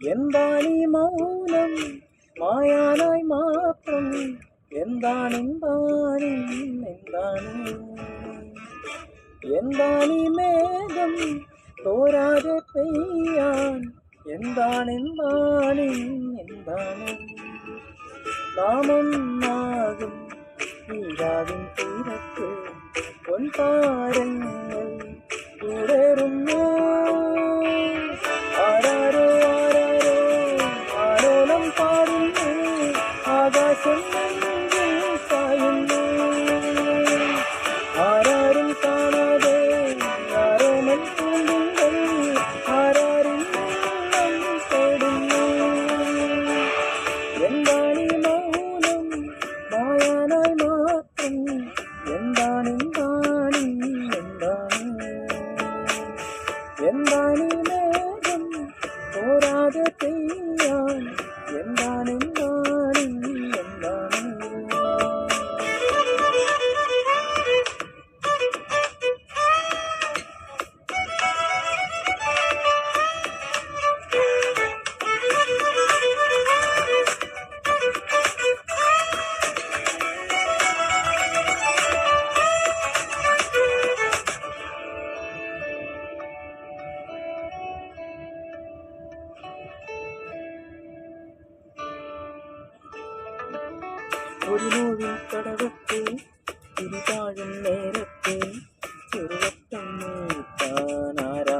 എന്താണീ മൗനം മായാനായി മാത്രം എന്താണെന്താണ് എന്താണീ മേഘം തോരാതെ പെയ്യാൻ എന്താണ് നാമൊന്നാകും ഈരാവിൻ തീരത്ത് പൊൻതാരങ്ങൾ തുടരുന്നു ആരാരോ ആലോലം പാടുന്നു ആകാശം സായുന്നു ആരാരും കാണാതെ ആരോമൻ പൂണ്ടുകൾ ആരാരും തേടുന്നു എന്താണീ മൗനം മായാനായി മാത്രം എന്താണീ മേഘം തോരാതെ പെയ്യാൻ എന്താണ് ഒരു നോവിൽ കടവത്ത് തിരിതാഴും നേരത്ത് ചെറുവട്ടം നീട്ടാനാരോ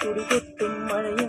തുടികൊട്ടും മഴയ